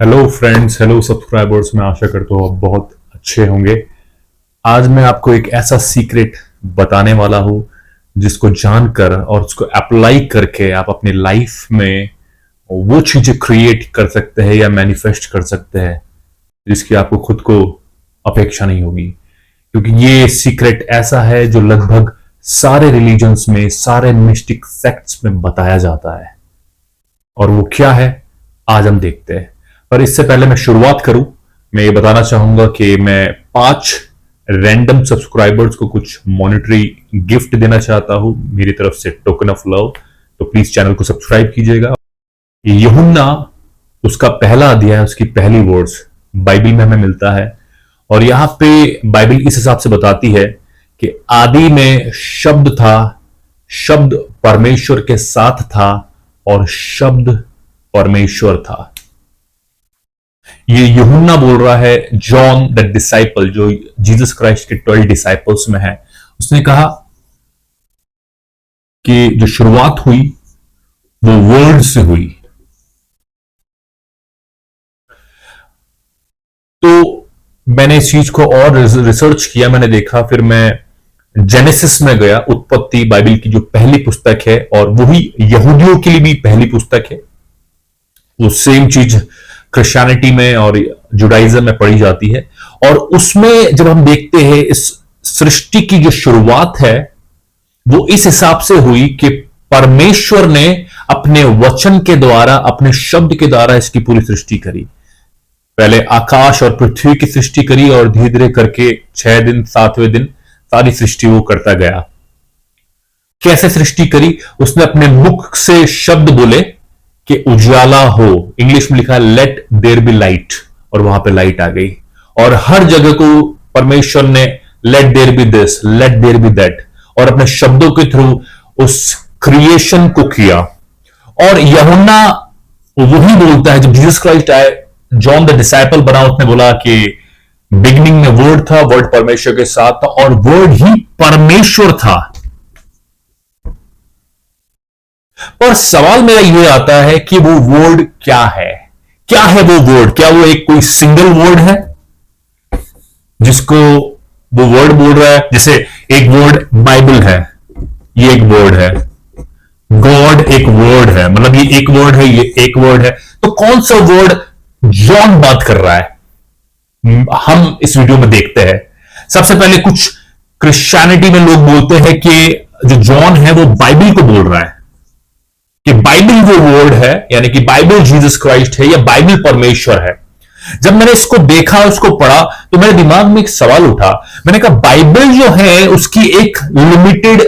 Hello friends, hello subscribers. मैं आशा करता हूँ आप बहुत अच्छे होंगे। आज मैं आपको एक ऐसा सीक्रेट बताने वाला हूँ जिसको जानकर और उसको अप्लाई करके आप अपनी लाइफ में वो चीजें क्रिएट कर सकते हैं या मैनिफेस्ट कर सकते हैं जिसकी आपको खुद को अपेक्षा नहीं होगी। क्योंकि ये सीक्रेट ऐसा है जो लगभग सारे रिलीजन्स में, सारे मिस्टिक सेक्ट्स में बताया जाता है। और वो क्या है आज हम देखते हैं। पर इससे पहले मैं शुरुआत करूं, मैं ये बताना चाहूंगा कि मैं 5 रैंडम सब्सक्राइबर्स को कुछ मॉनेटरी गिफ्ट देना चाहता हूं मेरी तरफ से, टोकन ऑफ लव। तो प्लीज चैनल को सब्सक्राइब कीजिएगा। यूहन्ना उसका पहला अध्याय, उसकी पहली वर्ड्स बाइबल में हमें मिलता है। और यहां पे बाइबल इस हिसाब से बताती है कि आदि में शब्द था, शब्द परमेश्वर के साथ था और शब्द परमेश्वर था। ये यूहन्ना बोल रहा है, जॉन द डिसाइपल जो जीसस क्राइस्ट के 12 डिसाइपल्स में है। उसने कहा कि जो शुरुआत हुई वो वर्ड से हुई। तो मैंने इस चीज को और रिसर्च किया, मैंने देखा, फिर मैं जेनेसिस में गया, उत्पत्ति बाइबल की जो पहली पुस्तक है और वही यहूदियों के लिए भी पहली पुस्तक है। वो सेम चीज क्रिश्चियनिटी में और जुडाइज्म में पढ़ी जाती है। और उसमें जब हम देखते हैं इस सृष्टि की जो शुरुआत है वो इस हिसाब से हुई कि परमेश्वर ने अपने वचन के द्वारा, अपने शब्द के द्वारा इसकी पूरी सृष्टि करी। पहले आकाश और पृथ्वी की सृष्टि करी और धीरे धीरे करके 6 दिन 7वें दिन सारी सृष्टि वो करता गया। कैसे सृष्टि करी? उसने अपने मुख से शब्द बोले कि उजाला हो। इंग्लिश में लिखा है लेट देयर बी लाइट, और वहां पे लाइट आ गई। और हर जगह को परमेश्वर ने let there be this, let there be that, और अपने शब्दों के थ्रू उस क्रिएशन को किया। और यूहन्ना वही बोलता है, जब जीसस क्राइस्ट आए, जॉन द डिसाइपल बना, उसने बोला कि बिगिनिंग में वर्ड था, वर्ड परमेश्वर के साथ था और वर्ड ही परमेश्वर था। पर सवाल मेरा यह आता है कि वो वर्ड क्या है? क्या है वो वर्ड? क्या वो एक कोई सिंगल वर्ड है जिसको वो वर्ड बोल रहा है? जैसे एक वर्ड बाइबल है, ये एक वर्ड है। गॉड एक वर्ड है, मतलब ये एक वर्ड है, ये एक वर्ड है। तो कौन सा वर्ड जॉन बात कर रहा है, हम इस वीडियो में देखते हैं। सबसे पहले कुछ क्रिश्चियनिटी में लोग बोलते हैं कि जो जॉन है वो बाइबल को बोल रहा है, कि बाइबल वो वर्ड है, यानी कि बाइबल जीसस क्राइस्ट है या बाइबल परमेश्वर है। जब मैंने इसको देखा, उसको पढ़ा, तो मेरे दिमाग में एक सवाल उठा। मैंने कहा बाइबल जो है उसकी एक लिमिटेड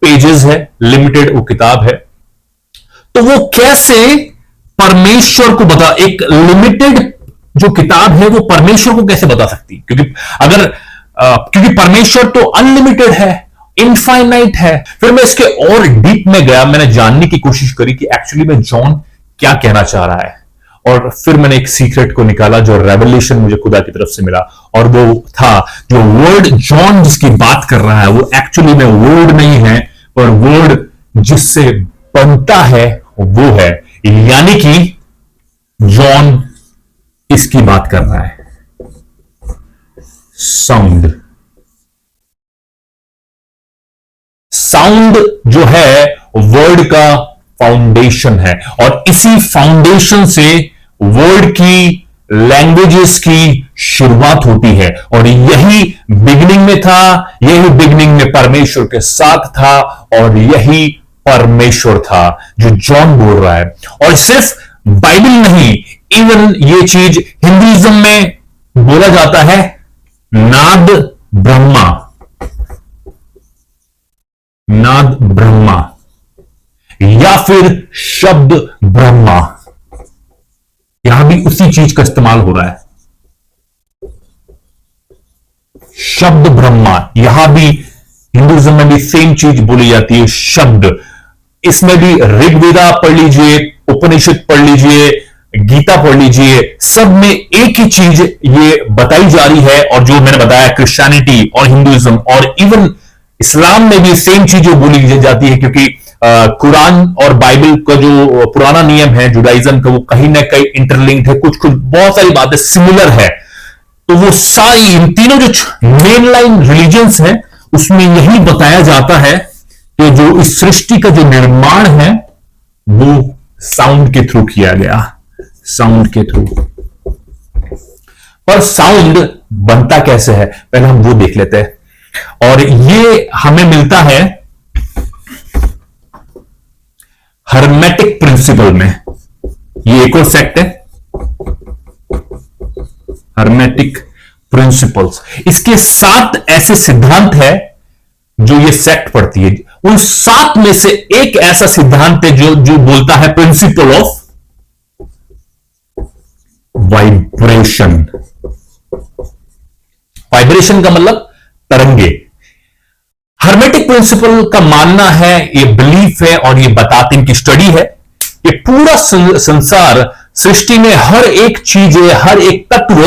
पेजेस है, लिमिटेड वो किताब है, तो वो कैसे परमेश्वर को बता, एक लिमिटेड जो किताब है वो परमेश्वर को कैसे बता सकती? क्योंकि परमेश्वर तो अनलिमिटेड है, इनफाइनाइट है। फिर मैं इसके और डीप में गया, मैंने जानने की कोशिश करी कि एक्चुअली में जॉन क्या कहना चाह रहा है। और फिर मैंने एक सीक्रेट को निकाला जो रेवलेशन मुझे खुदा की तरफ से मिला, और वो था जो वर्ड जॉन जिसकी बात कर रहा है वो एक्चुअली में वर्ड नहीं है, पर वर्ड जिससे बनता है वो है। यानी कि जॉन इसकी बात कर रहा है, साउंड। साउंड जो है वर्ड का फाउंडेशन है, और इसी फाउंडेशन से वर्ड की, लैंग्वेजेस की शुरुआत होती है। और यही बिगिनिंग में था, यही बिगिनिंग में परमेश्वर के साथ था, और यही परमेश्वर था जो जॉन बोल रहा है। और सिर्फ बाइबल नहीं, इवन ये चीज हिंदुइज्म में बोला जाता है, नाद ब्रह्मा, नाद ब्रह्मा या फिर शब्द ब्रह्मा। यहां भी उसी चीज का इस्तेमाल हो रहा है, शब्द ब्रह्मा। यहां भी हिंदुइज्म में भी सेम चीज बोली जाती है, शब्द। इसमें भी ऋग्वेदा पढ़ लीजिए, उपनिषद पढ़ लीजिए, गीता पढ़ लीजिए, सब में एक ही चीज ये बताई जा रही है। और जो मैंने बताया, क्रिश्चियनिटी और हिंदुइज्म और इवन इस्लाम में भी सेम चीजें बोली जाती है, क्योंकि कुरान और बाइबल का जो पुराना नियम है जुडाइज्म का, वो कहीं ना कहीं इंटरलिंक्ड है, कुछ कुछ बहुत सारी बातें सिमिलर है। तो वो सारी इन तीनों जो मेन लाइन रिलीजन्स है उसमें यही बताया जाता है कि जो इस सृष्टि का जो निर्माण है वो साउंड के थ्रू किया गया, साउंड के थ्रू। पर साउंड बनता कैसे है पहले हम वो देख लेते हैं, और ये हमें मिलता है हर्मेटिक प्रिंसिपल में। ये एक और सेक्ट है, हर्मेटिक प्रिंसिपल्स। इसके 7 ऐसे सिद्धांत है जो ये सेक्ट पढ़ती है। उन 7 में से एक ऐसा सिद्धांत है जो बोलता है प्रिंसिपल ऑफ वाइब्रेशन। वाइब्रेशन का मतलब तरंगे। हर्मेटिक प्रिंसिपल का मानना है, ये बिलीफ है और ये बताते इनकी स्टडी है, ये पूरा संसार सृष्टि में हर एक चीज है, हर एक तत्व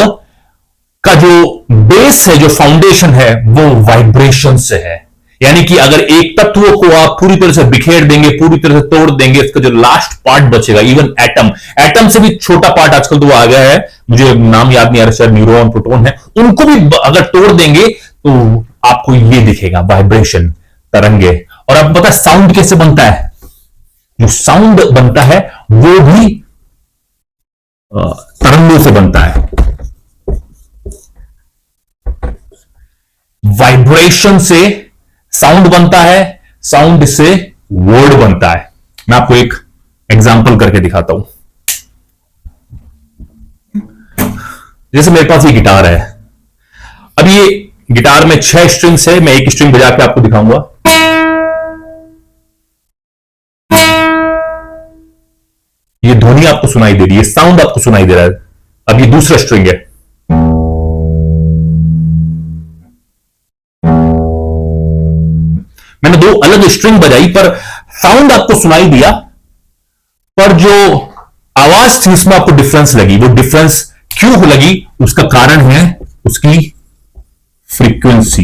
का जो बेस है, जो फाउंडेशन है, वो वाइब्रेशन से है। यानी कि अगर एक तत्व को आप पूरी तरह से बिखेर देंगे, पूरी तरह से तोड़ देंगे, इसका जो लास्ट पार्ट बचेगा, इवन एटम, एटम से भी छोटा पार्ट आजकल तो आ गया है, मुझे नाम याद नहीं आ रहा, शायद न्यूरॉन, प्रोटॉन है, उनको भी अगर तोड़ देंगे तो आपको ये दिखेगा, वाइब्रेशन, तरंगे। और आपको पता है साउंड कैसे बनता है? जो साउंड बनता है वो भी तरंगों से बनता है। वाइब्रेशन से साउंड बनता है, साउंड से वर्ड बनता है। मैं आपको एक एग्जांपल करके दिखाता हूं। जैसे मेरे पास ये गिटार है, अब ये गिटार में 6 स्ट्रिंग्स है, मैं एक स्ट्रिंग बजा के आपको दिखाऊंगा। ये ध्वनि आपको सुनाई दे रही है, साउंड आपको सुनाई दे रहा है। अब ये दूसरा स्ट्रिंग है, मैंने 2 अलग स्ट्रिंग बजाई पर साउंड आपको सुनाई दिया, पर जो आवाज थी उसमें आपको डिफरेंस लगी। वो डिफरेंस क्यों लगी? उसका कारण है उसकी फ्रीक्वेंसी।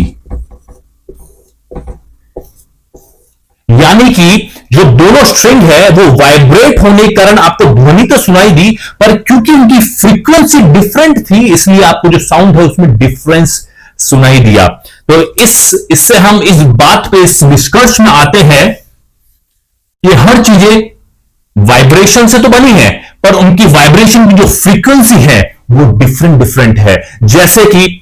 यानी कि जो दोनों स्ट्रिंग है वो वाइब्रेट होने के कारण आपको ध्वनि तो सुनाई दी, पर क्योंकि उनकी फ्रीक्वेंसी डिफरेंट थी इसलिए आपको जो साउंड है उसमें डिफरेंस सुनाई दिया। तो इससे हम इस बात पे, इस निष्कर्ष में आते हैं कि हर चीजें वाइब्रेशन से तो बनी है, पर उनकी वाइब्रेशन की जो फ्रीक्वेंसी है वो डिफरेंट है। जैसे कि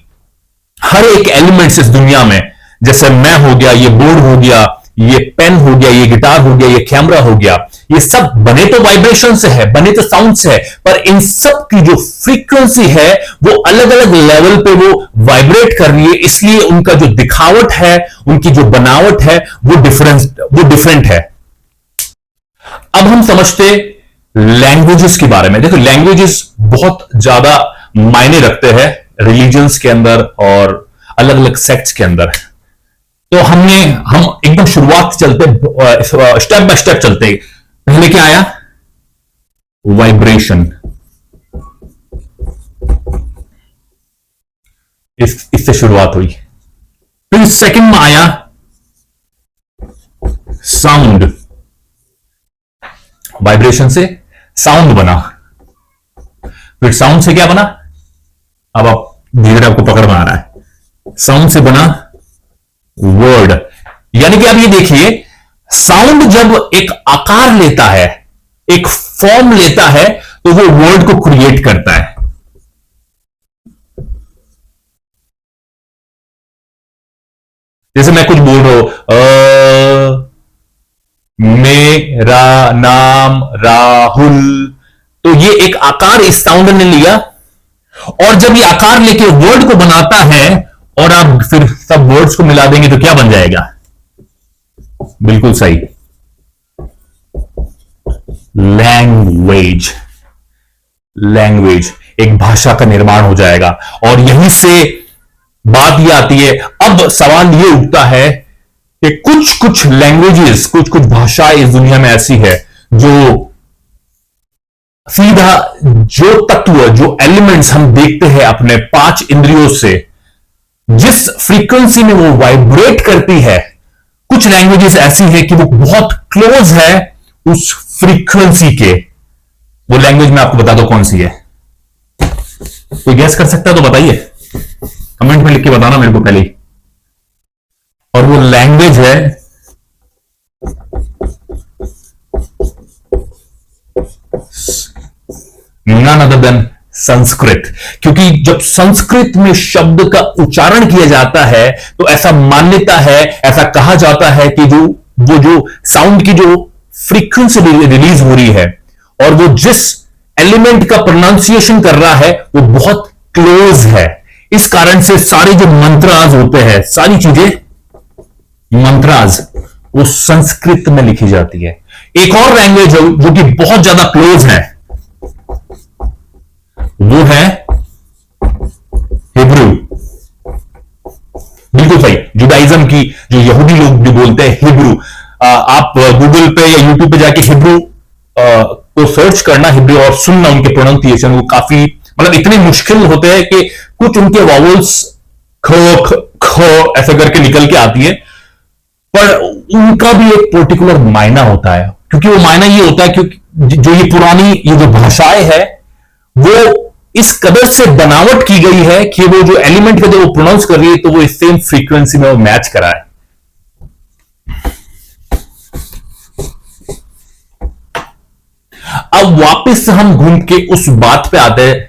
हर एक एलिमेंट्स इस दुनिया में, जैसे मैं हो गया, ये बोर्ड हो गया, ये पेन हो गया, ये गिटार हो गया, ये कैमरा हो गया, ये सब बने तो वाइब्रेशन से है, बने तो साउंड से है, पर इन सब की जो फ्रीक्वेंसी है वो अलग अलग लेवल पे वो वाइब्रेट कर रही है, इसलिए उनका जो दिखावट है, उनकी जो बनावट है वो डिफरेंट है। अब हम समझते लैंग्वेजेस के बारे में। देखो, लैंग्वेजेस बहुत ज्यादा मायने रखते हैं रिलीजन्स के अंदर और अलग अलग सेक्ट्स के अंदर। तो हम एकदम शुरुआत से चलते, स्टेप बाय स्टेप चलते। पहले क्या आया? वाइब्रेशन। इससे शुरुआत हुई। फिर सेकंड में आया साउंड। वाइब्रेशन से साउंड बना, फिर साउंड से क्या बना? अब आप धीरे आपको पकड़ में आ रहा है। साउंड से बना वर्ड। यानी कि आप ये देखिए, साउंड जब एक आकार लेता है, एक फॉर्म लेता है, तो वो वर्ड को क्रिएट करता है। जैसे मैं कुछ बोल रहा हूं, मेरा नाम राहुल, तो ये एक आकार इस साउंड ने लिया, और जब ये आकार लेके वर्ड को बनाता है और आप फिर सब वर्ड्स को मिला देंगे तो क्या बन जाएगा? बिल्कुल सही, लैंग्वेज। लैंग्वेज, एक भाषा का निर्माण हो जाएगा। और यहीं से बात यह आती है, अब सवाल यह उठता है कि कुछ कुछ लैंग्वेजेस, कुछ कुछ भाषाएं इस दुनिया में ऐसी है जो सीधा जो तत्व, जो एलिमेंट्स हम देखते हैं अपने 5 इंद्रियों से, जिस फ्रीक्वेंसी में वो वाइब्रेट करती है, कुछ लैंग्वेजेस ऐसी है कि वो बहुत क्लोज है उस फ्रीक्वेंसी के। वो लैंग्वेज मैं आपको बता दो कौन सी है। कोई गैस कर सकता है तो बताइए, कमेंट में लिख के बताना मेरे को पहले ही। और वो लैंग्वेज है नन अदर देन संस्कृत। क्योंकि जब संस्कृत में शब्द का उच्चारण किया जाता है तो ऐसा मान्यता है, ऐसा कहा जाता है कि वो जो साउंड की जो फ्रीक्वेंसी रिलीज हो रही है और वो जिस एलिमेंट का प्रोनाउंसिएशन कर रहा है वो बहुत क्लोज है। इस कारण से सारे जो मंत्राज होते हैं, सारी चीजें मंत्राज वो संस्कृत में लिखी जाती है। एक और लैंग्वेज है जो कि बहुत ज्यादा क्लोज है, वो है हिब्रू। बिल्कुल सही, जुडाइज्म की जो यहूदी लोग जो बोलते हैं हिब्रू। आप गूगल पे या यूट्यूब पे जाके हिब्रू को सर्च करना, हिब्रू, और सुनना उनके प्रोनाउंसिएशन। वो काफी मतलब इतने मुश्किल होते हैं कि कुछ उनके वॉवल्स ख ऐसा करके निकल के आती है, पर उनका भी एक पर्टिकुलर मायना होता है। क्योंकि वो मायना ये होता है क्योंकि जो ये पुरानी ये जो भाषाएं है वो इस कदर से बनावट की गई है कि वो जो एलिमेंट का जो वो प्रोनाउंस कर रही है तो वो इस सेम फ्रीक्वेंसी में वो मैच कराए। अब वापस हम घूम के उस बात पे आते हैं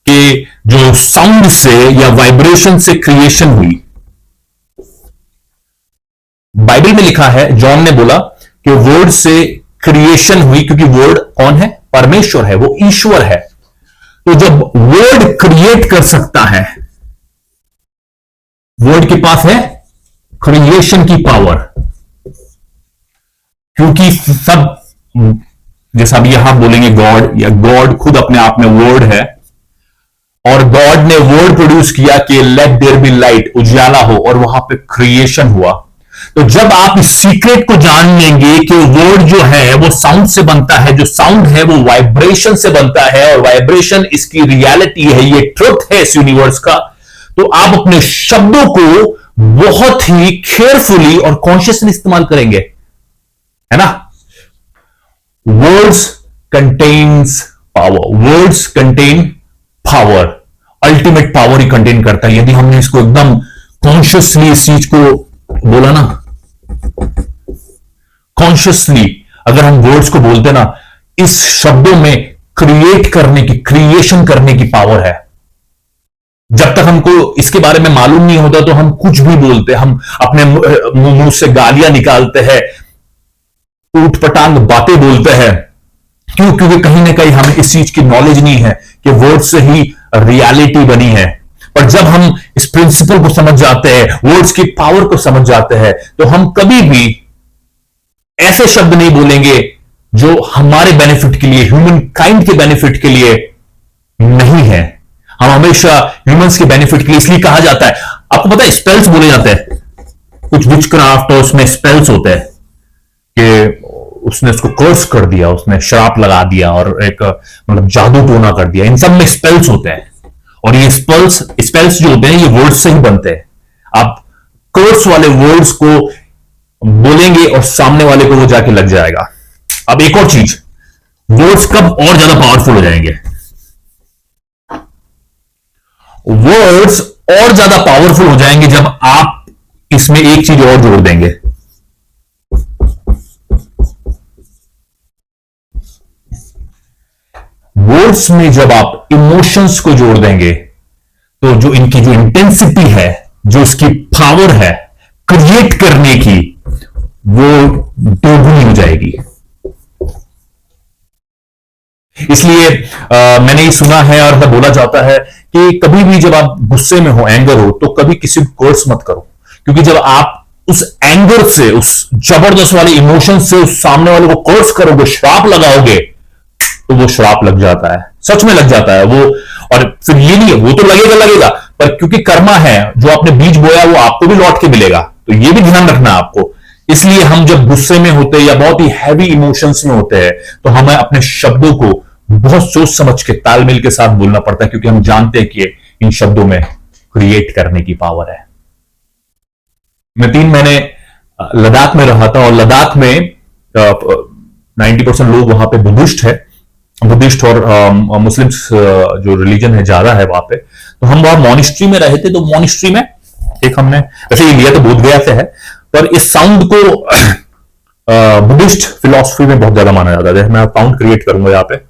कि जो साउंड से या वाइब्रेशन से क्रिएशन हुई। बाइबल में लिखा है, जॉन ने बोला कि वर्ड से क्रिएशन हुई, क्योंकि वर्ड कौन है? परमेश्वर है, वो ईश्वर है। तो जब वर्ड क्रिएट कर सकता है, वर्ड के पास है क्रिएशन की पावर। क्योंकि सब, जैसा अभी यहां बोलेंगे गॉड, या गॉड खुद अपने आप में वर्ड है, और गॉड ने वर्ड प्रोड्यूस किया कि लेट देयर बी लाइट, उजाला हो, और वहां पे क्रिएशन हुआ। तो जब आप इस सीक्रेट को जान लेंगे कि वर्ड जो है वो साउंड से बनता है, जो साउंड है वो वाइब्रेशन से बनता है, और वाइब्रेशन इसकी रियलिटी है, ये ट्रुथ है इस यूनिवर्स का, तो आप अपने शब्दों को बहुत ही केयरफुली और कॉन्शियसली इस्तेमाल करेंगे, है ना। Words contains power, words contain power, ultimate power ही कंटेन करता है। यदि हमने इसको एकदम कॉन्शियसली इस चीज को बोला ना, कॉन्शियसली अगर हम वर्ड्स को बोलते ना, इस शब्दों में क्रिएट करने की, क्रिएशन करने की पावर है। जब तक हमको इसके बारे में मालूम नहीं होता तो हम कुछ भी बोलते, हम अपने मुंह से गालियां निकालते हैं, ऊटपटांग बातें बोलते हैं। क्यों? क्योंकि कहीं ना कहीं हमें इस चीज की नॉलेज नहीं है कि वर्ड से ही रियलिटी बनी है। पर जब हम इस प्रिंसिपल को समझ जाते हैं, वर्ड्स की पावर को समझ जाते हैं, तो हम कभी भी ऐसे शब्द नहीं बोलेंगे जो हमारे बेनिफिट के लिए, ह्यूमन काइंड के बेनिफिट के लिए नहीं है। हम हमेशा ह्यूमंस के बेनिफिट के लिए, इसलिए कहा जाता है, आपको पता है स्पेल्स बोले जाते हैं, कुछ विचक्राफ्ट और उसमें स्पेल्स होते हैं कि उसने उसको कर्स कर दिया, उसने श्राप लगा दिया और एक मतलब जादू टोना कर दिया। इन सब में स्पेल्स होते हैं, और ये स्पेल्स जो होते हैं ये वर्ड्स से ही बनते हैं। आप कर्स वाले वर्ड्स को बोलेंगे और सामने वाले को वो जाके लग जाएगा। अब एक और चीज, वर्ड्स कब और ज्यादा पावरफुल हो जाएंगे? वर्ड्स और ज्यादा पावरफुल हो जाएंगे जब आप इसमें एक चीज और जोड़ देंगे। वर्ड्स में जब आप इमोशंस को जोड़ देंगे तो जो इनकी जो इंटेंसिटी है, जो इसकी पावर है क्रिएट करने की, वो दोगुनी हो जाएगी। इसलिए मैंने ये सुना है और बोला जाता है कि कभी भी जब आप गुस्से में हो, एंगर हो, तो कभी किसी को कर्स मत करो। क्योंकि जब आप उस एंगर से, उस जबरदस्त वाले इमोशन से उस सामने वाले को कर्स करोगे, श्राप लगाओगे, तो वो श्राप लग जाता है, सच में लग जाता है वो। और फिर ये नहीं है, वो तो लगेगा, पर क्योंकि कर्मा है, जो आपने बीज बोया वो आपको भी लौट के मिलेगा। तो ये भी ध्यान रखना आपको। इसलिए हम जब गुस्से में होते हैं या बहुत ही हैवी इमोशंस में होते हैं, तो हमें अपने शब्दों को बहुत सोच समझ के, तालमेल के साथ बोलना पड़ता है, क्योंकि हम जानते हैं कि इन शब्दों में क्रिएट करने की पावर है। मैं 3 महीने लद्दाख में रहा था और लद्दाख में 90% लोग वहां पे बुद्धिस्ट है, बुद्धिस्ट और मुस्लिम्स जो रिलीजन है ज्यादा है वहां पे। तो हम वहां मॉनिस्ट्री में रहे थे। तो मॉनिस्ट्री में एक हमने वैसे ये लिया तो बोधगया से है, पर इस साउंड को बुद्धिस्ट फिलॉसफी में बहुत ज्यादा माना जाता है। मैं साउंड क्रिएट करूंगा यहाँ पे।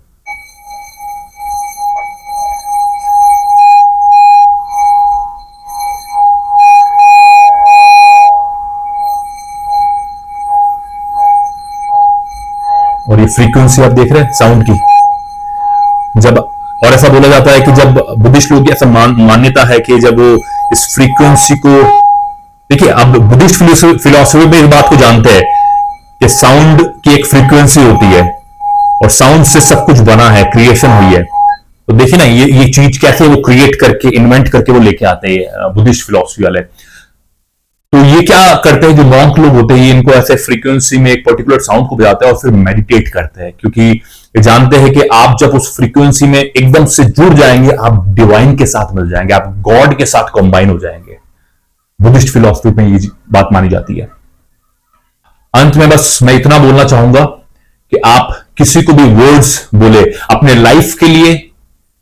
और ये फ्रीक्वेंसी आप देख रहे हैं साउंड की। जब और ऐसा बोला जाता है कि जब बुद्धिस्ट लोग की ऐसा मान्यता है कि जब वो इस फ्रीक्वेंसी को, देखिए अब बुद्धिस्ट फिलोसफी में इस बात को जानते हैं कि साउंड की एक फ्रीक्वेंसी होती है और साउंड से सब कुछ बना है, क्रिएशन हुई है। तो देखिए ना ये चीज कैसे वो क्रिएट करके इन्वेंट करके वो लेके आते हैं बुद्धिस्ट फिलोसफी वाले। तो ये क्या करते हैं, जो मॉन्क लोग होते हैं इनको ऐसे फ्रीक्वेंसी में एक पर्टिकुलर साउंड को बजाते हैं और फिर मेडिटेट करते हैं, क्योंकि ये जानते हैं कि आप जब उस फ्रीक्वेंसी में एकदम से जुड़ जाएंगे आप डिवाइन के साथ मिल जाएंगे, आप गॉड के साथ कंबाइन हो जाएंगे। बुद्धिस्ट फिलोसफी में ये बात मानी जाती है। अंत में बस मैं इतना बोलना चाहूंगा कि आप किसी को भी वर्ड्स बोले अपने लाइफ के लिए,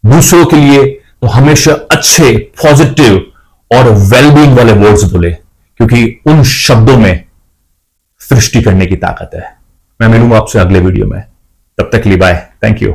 दूसरों के लिए, तो हमेशा अच्छे, पॉजिटिव और वेलबींग वाले वर्ड्स बोले, क्योंकि उन शब्दों में सृष्टि करने की ताकत है। मैं मिलूंगा आपसे अगले वीडियो में, तब तक के लिए बाय, थैंक यू।